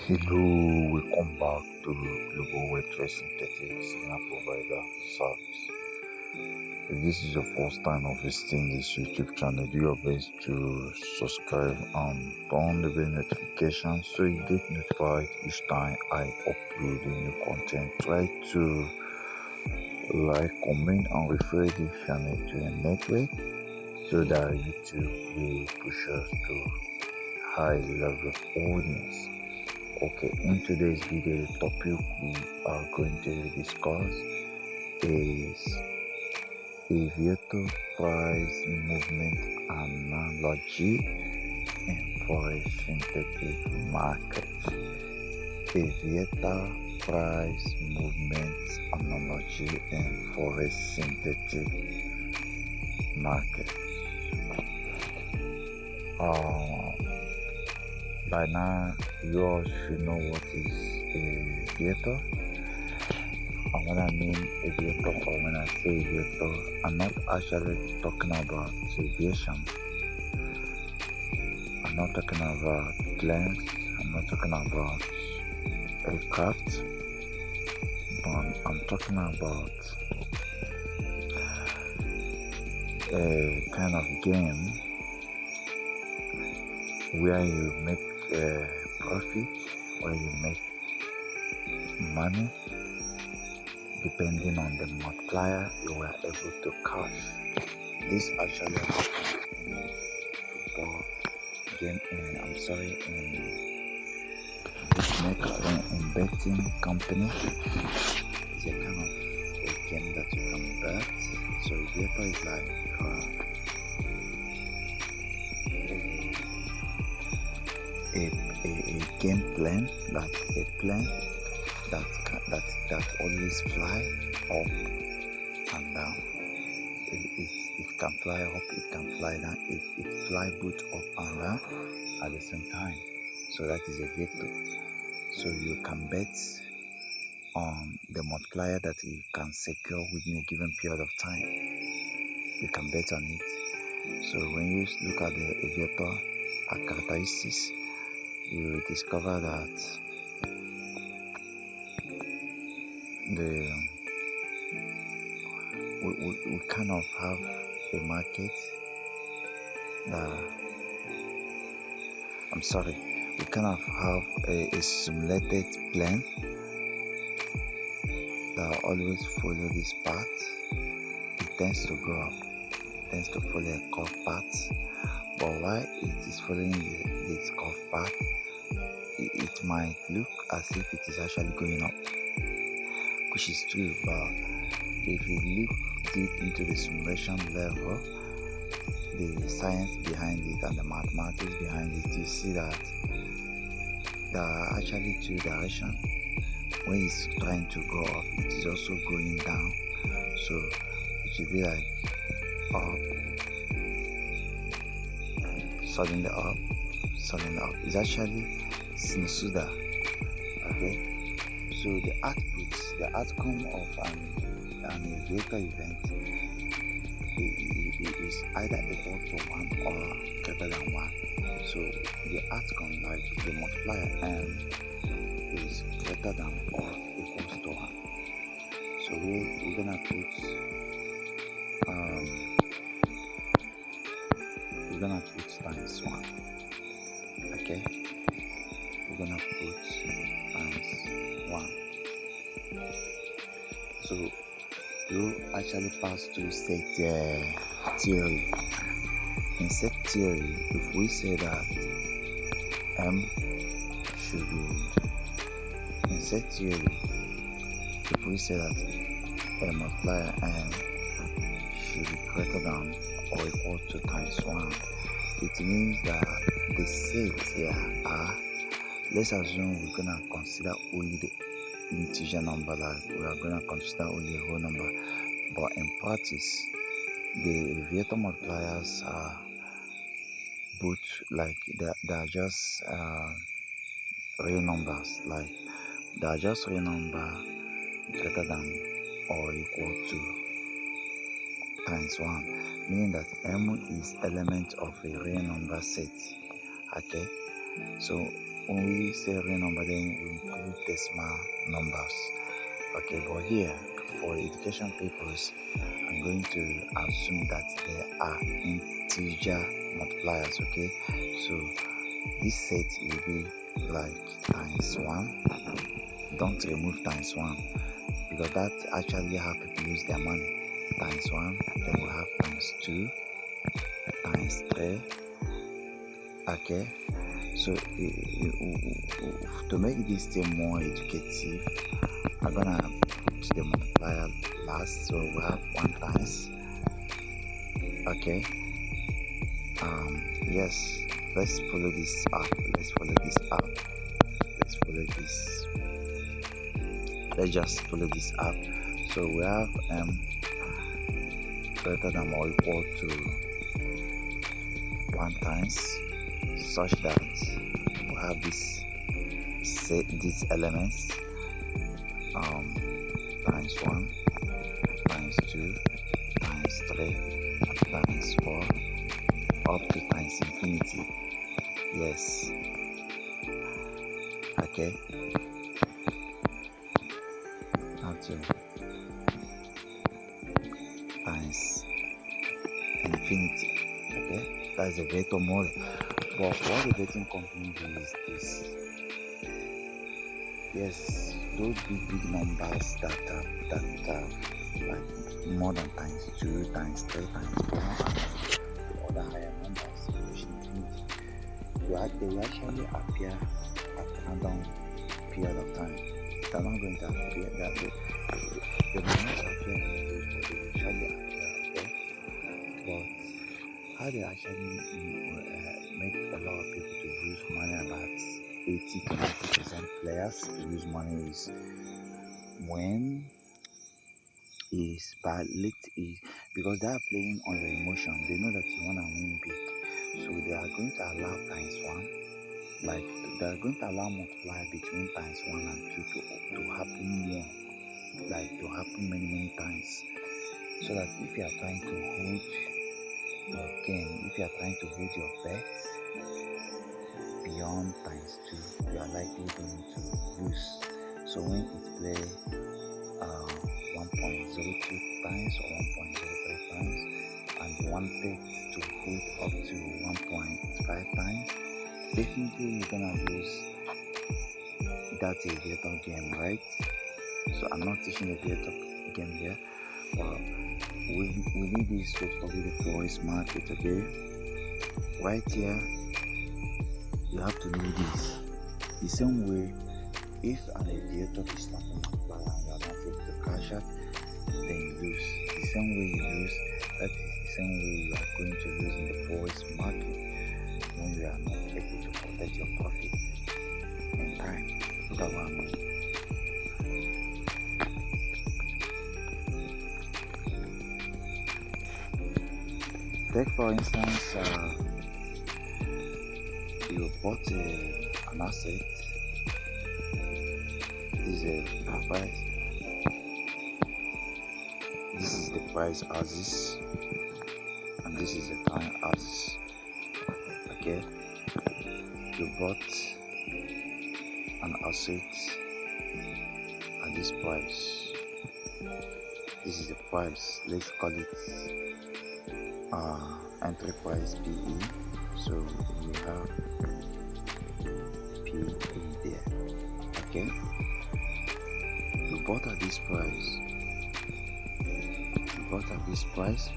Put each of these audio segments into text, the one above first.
Hello, welcome back to Global Web Trade Synthetic Signal Provider Service. If this is your first time of visiting this YouTube channel, do your best to subscribe and turn on the bell notification so you get notified each time I upload a new content. Try to like, comment, and refer this channel to your network so that YouTube will push us to high level of audience. Okay, in today's video, the topic we are going to discuss is Aviator price movement analogy in Forex synthetic market. Aviator price movement analogy in Forex synthetic market. By now, you all should know what is Aviator. And when I mean Aviator, or when I say Aviator, I'm not actually talking about aviation. I'm not talking about planes. I'm not talking about aircraft. But I'm talking about a kind of game where you make profit, where you make money depending on the multiplier you were able to cash. This actually happens in football game, in betting company. It's a kind of a game that you can bet. So Aviator is like a game plan, like a plane that always fly up and down. It can fly up, it can fly down, it fly both up and down at the same time. So that is Aviator. So you can bet on the multiplier that you can secure within a given period of time. You can bet on it. So when you look at the Aviator characteristics, you will discover that we kind of have a market we kind of have a simulated plan that always follow this path. It tends to go up, it tends to follow a curve path, but while it is following this curve path, it might look as if it is actually going up, which is true. But if you look deep into the simulation level, the science behind it and the mathematics behind it, you see that there are actually two directions. When it's trying to go up, it is also going down. So it will be like up, suddenly up, suddenly up. It's actually sinusoidal. Okay, so the outcome of an Aviator event is either equal to 1 or greater than 1. So the outcome, like the multiplier M, is greater than or equals to 1. So we're gonna put times 1. Okay, we're gonna put times 1. So you actually pass through set theory. In set theory, if we say that M should be in set theory, if we say that a multiplier M should be greater than or equal to times 1, it means that the sets here are, let's assume we're gonna consider only the integer number, like we are gonna consider only a whole number, but in practice the Aviator multipliers are both like they are just real numbers, like they are just real number greater than or equal to times 1, meaning that M is element of a real number set. Okay, so when we say real number, then we include decimal numbers. Okay, but here for education purpose, I'm going to assume that there are integer multipliers. Okay, so this set will be like times 1. Don't remove times 1 because that's actually how people use their money. Times 1, then we have times 2, times 3. Okay, so to make this thing more educative, I'm gonna put the multiplier last. So we have 1 times. Okay, yes, let's follow this up. Let's just follow this up. So we have greater than or equal to 1 times, such that we have this set these elements times 1, times 2, times 3, times 4, up to times infinity. Yes. Okay. Up to times infinity. Okay, that's the Aviator model. But what the betting company do is this. Yes, those big numbers that are like more than times 2, times 3, times 4, and the other higher numbers, which infinity, they will actually appear at random period of time. They're not going to appear that way. They will not appear in the way, but they will actually appear. Okay, but how they actually make a lot of people to lose money, about 80 to 90% players to lose money, is when is by late is because they are playing on your emotion. They know that you want to win big, so they are going to allow times 1, like they are going to allow multiply between times 1 and 2 to happen more, like to happen many times, so that if you are trying to hold your game, if you are trying to hold your bets beyond times 2, you are likely going to lose. So when it play 1.02 times or 1.03 times, and you wanted to hold up to 1.5 times, definitely you're gonna lose that Aviator game, right? So I'm not teaching Aviator game here, but we need this to study the Forex market. Okay, right here you have to know this. The same way, if an Aviator is not a multiplier and you are not able to cash out, then you lose. The same way you lose, that is the same way you are going to lose in the Forex market when you are not able to protect your profit in time. Look at what I mean. Take for instance, you bought an asset. This is the price. This is the price as is, and this is the time as is. Okay, you bought an asset at this price. This is the price. Let's call it entry price PE. So you have PE there. Okay, you bought at this price.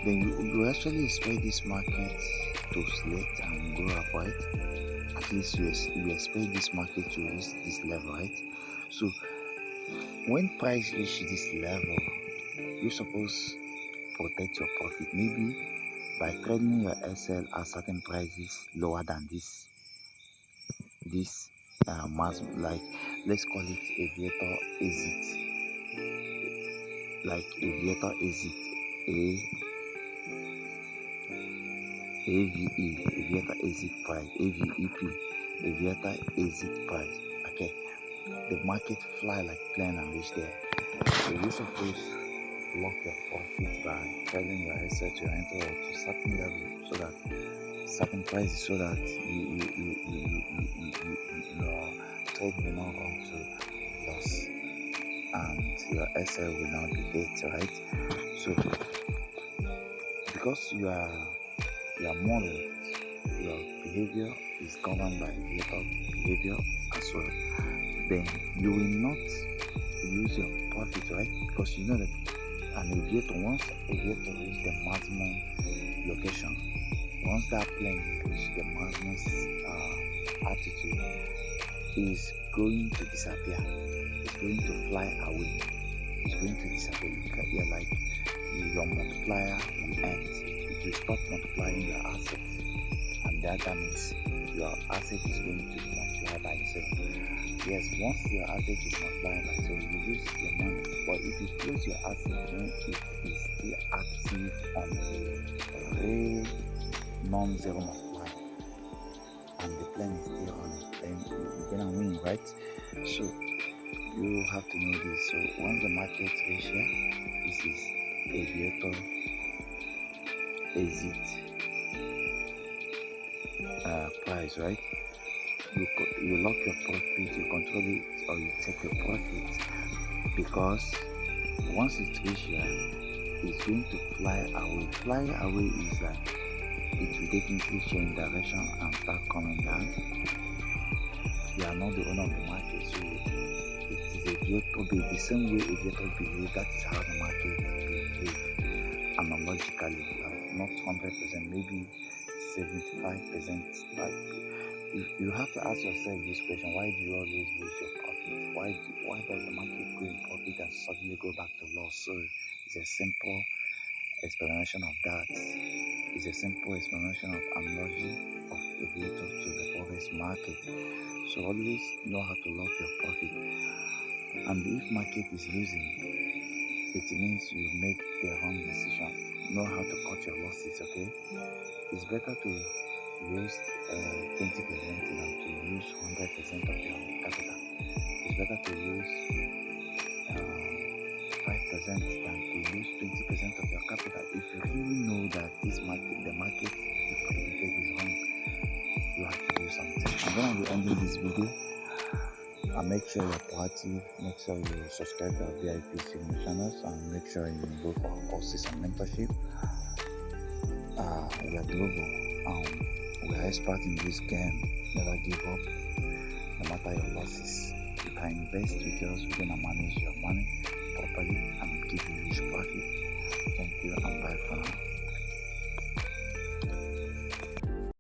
Then you actually expect this market to select and go up, right? At least you expect this market to reach this level, right? So when price reach this level, you suppose protect your profit, maybe by trading your SL at certain prices lower than this mass, like let's call it Aviator exit, like Aviator exit AVE, Aviator exit price, AVEP, Aviator exit price. Okay, the market fly like plane and reach there. So you suppose lock your profit by trading your asset to your enter or to certain level, so that certain prices, so that trade may not run to loss and your SL will not be hit, right? So because your model, your behavior is governed by Aviator behavior as well, then you will not lose your profit, right? Because you know that an Aviator, once Aviator reach the maximum location, once that plane reach the maximum altitude, is going to disappear. It's going to fly away. It's going to disappear. You can hear like your multiplier will end. It will stop multiplying your asset, and that means your asset is going to multiply by itself. Yes, once your asset is multiplied by itself, you lose your money. But if you close your asset when it is still active on a real non-zero multiplier, and the plane is still running, then you're gonna win, right? So you have to know this. So once the market reach here, this is Aviator exit price, right? You lock your profit, you control it, or you take your profit, because once it reach here, it's going to fly away. Fly away is like it will definitely change direction and start coming down. You are not the owner of the market, so it is Aviator, the same way Aviator behave. That is how the market behave analogically, not 100%, maybe 75%. Like you have to ask yourself this question: why do you always lose your profit? Why does the market go in profit and suddenly go back to loss? So it's a simple explanation of that. It's a simple explanation of analogy of Aviator to the Forex market. So always know how to lock your profit. And if market is losing, it means you make the wrong decision. Know how to cut your losses, okay? It's better to lose 20% than to lose 100% of your capital. It's better to lose 5% than to lose 20% of your capital. If you really know that the market you predicted is wrong, you have to do something. I'm going to be ending this video. And make sure you're proactive, make sure you subscribe to our VIP signal channels, and make sure you go for our courses and mentorship. We are global, we are experts in this game. Never give up, no matter your losses. You can invest with us, we're gonna manage your money properly and give you huge profit. Thank you and bye for now.